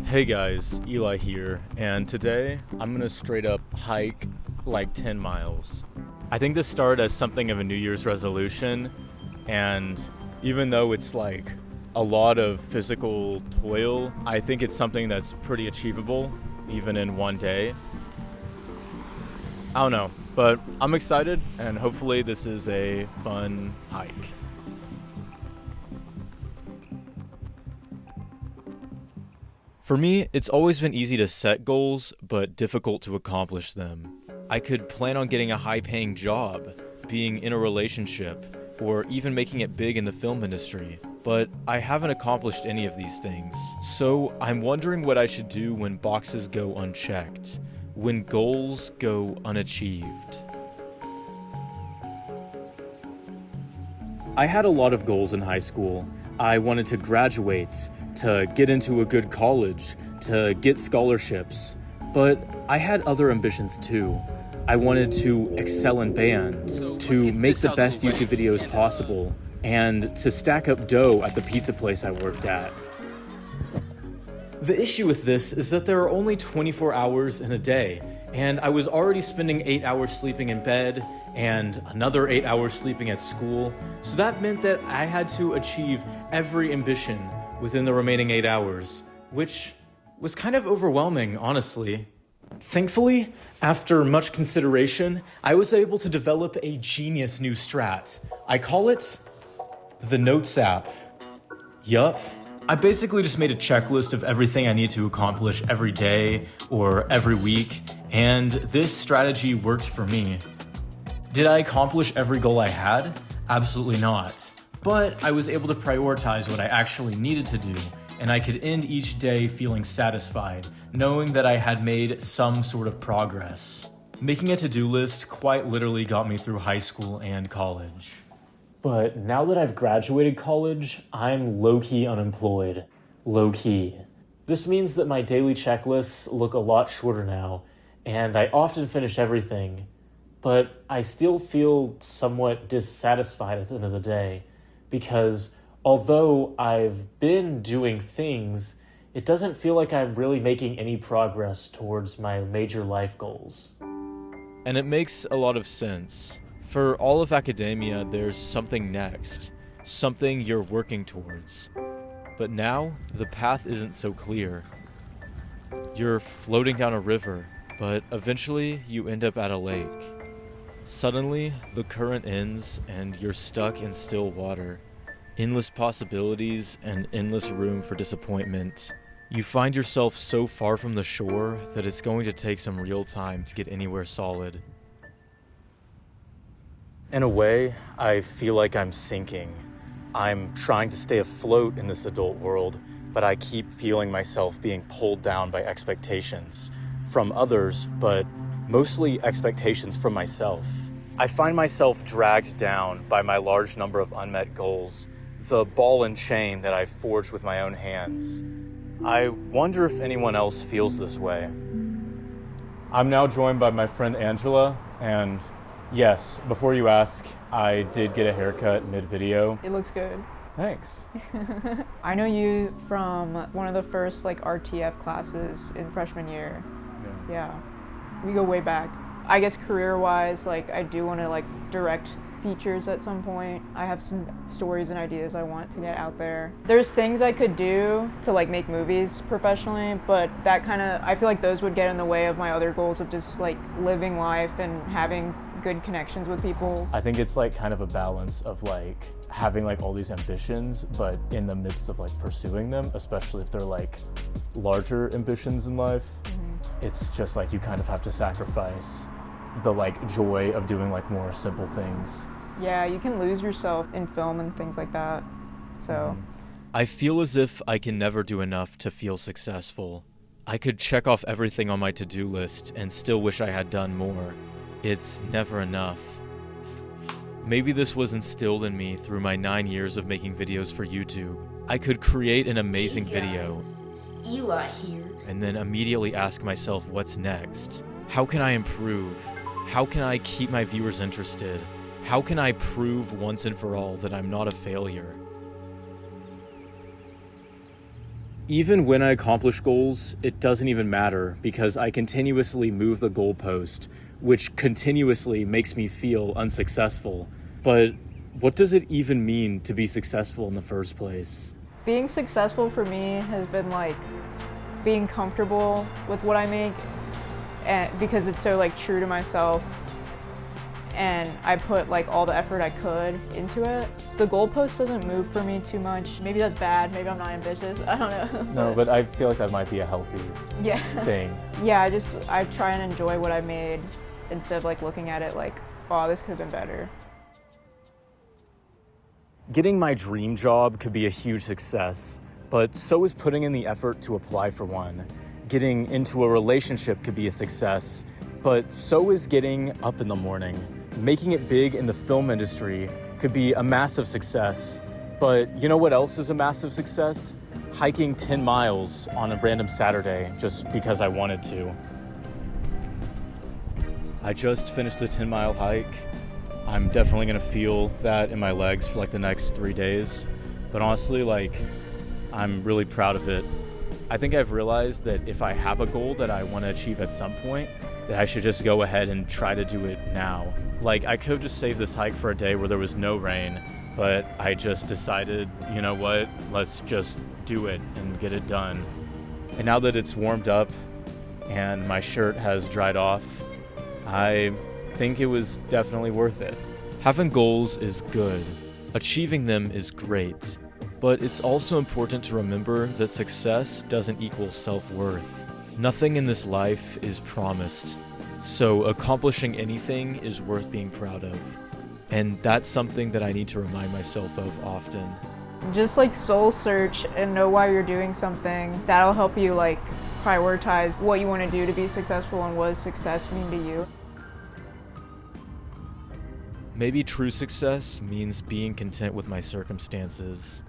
Hey guys, Eli here, and today I'm gonna straight up hike like 10 miles. I think this started as something of a New Year's resolution, and even though it's like a lot of physical toil, I think it's something that's pretty achievable, even in one day. I don't know, but I'm excited, and hopefully this is a fun hike. For me, it's always been easy to set goals, but difficult to accomplish them. I could plan on getting a high-paying job, being in a relationship, or even making it big in the film industry, but I haven't accomplished any of these things. So I'm wondering what I should do when boxes go unchecked, when goals go unachieved. I had a lot of goals in high school. I wanted to graduate, to get into a good college, to get scholarships, but I had other ambitions too. I wanted to excel in band, to make the best YouTube videos possible, and to stack up dough at the pizza place I worked at. The issue with this is that there are only 24 hours in a day, and I was already spending 8 hours sleeping in bed and another 8 hours sleeping at school, so that meant that I had to achieve every ambition within the remaining 8 hours, which was kind of overwhelming, honestly. Thankfully, after much consideration, I was able to develop a genius new strat. I call it the Notes app. Yup. I basically just made a checklist of everything I need to accomplish every day or every week, and this strategy worked for me. Did I accomplish every goal I had? Absolutely not. But I was able to prioritize what I actually needed to do, and I could end each day feeling satisfied, knowing that I had made some sort of progress. Making a to-do list quite literally got me through high school and college. But now that I've graduated college, I'm low-key unemployed. Low-key. This means that my daily checklists look a lot shorter now, and I often finish everything. But I still feel somewhat dissatisfied at the end of the day, because although I've been doing things, it doesn't feel like I'm really making any progress towards my major life goals. And it makes a lot of sense. For all of academia, there's something next, something you're working towards. But now, the path isn't so clear. You're floating down a river, but eventually you end up at a lake. Suddenly, the current ends and you're stuck in still water. Endless possibilities and endless room for disappointment. You find yourself so far from the shore that it's going to take some real time to get anywhere solid. In a way, I feel like I'm sinking. I'm trying to stay afloat in this adult world, but I keep feeling myself being pulled down by expectations from others, but mostly expectations from myself. I find myself dragged down by my large number of unmet goals, the ball and chain that I've forged with my own hands. I wonder if anyone else feels this way. I'm now joined by my friend Angela, and yes, before you ask, I did get a haircut mid-video. It looks good. Thanks. I know you from one of the first RTF classes in freshman year. Yeah. We go way back. I guess career-wise, I do want to direct features at some point. I have some stories and ideas I want to get out there. There's things I could do to make movies professionally, but that I feel like those would get in the way of my other goals of just living life and having good connections with people. I think it's kind of a balance of having all these ambitions, but in the midst of pursuing them, especially if they're larger ambitions in life. It's just you kind of have to sacrifice the joy of doing more simple things. Yeah, you can lose yourself in film and things like that. So I feel as if I can never do enough to feel successful. I could check off everything on my to-do list and still wish I had done more. It's never enough. Maybe this was instilled in me through my 9 years of making videos for YouTube. I could create an amazing video. Eli here. And then immediately ask myself what's next. How can I improve? How can I keep my viewers interested? How can I prove once and for all that I'm not a failure? Even when I accomplish goals, it doesn't even matter because I continuously move the goalpost, which continuously makes me feel unsuccessful. But what does it even mean to be successful in the first place? Being successful for me has been like being comfortable with what I make, and because it's so like true to myself, and I put like all the effort I could into it. The goalpost doesn't move for me too much. Maybe that's bad, maybe I'm not ambitious, I don't know. No, but I feel like that might be a healthy yeah. thing. Yeah, I try and enjoy what I made instead of like looking at it like, oh, this could have been better. Getting my dream job could be a huge success, but so is putting in the effort to apply for one. Getting into a relationship could be a success, but so is getting up in the morning. Making it big in the film industry could be a massive success, but you know what else is a massive success? Hiking 10 miles on a random Saturday just because I wanted to. I just finished a 10-mile hike. I'm definitely gonna feel that in my legs for like the next 3 days, but honestly, like, I'm really proud of it. I think I've realized that if I have a goal that I want to achieve at some point, that I should just go ahead and try to do it now. Like, I could have just saved this hike for a day where there was no rain, but I just decided, you know what, let's just do it and get it done. And now that it's warmed up and my shirt has dried off, I think it was definitely worth it. Having goals is good. Achieving them is great. But it's also important to remember that success doesn't equal self-worth. Nothing in this life is promised, so accomplishing anything is worth being proud of. And that's something that I need to remind myself of often. Just like soul search and know why you're doing something. That'll help you like prioritize what you want to do to be successful and what does success mean to you. Maybe true success means being content with my circumstances.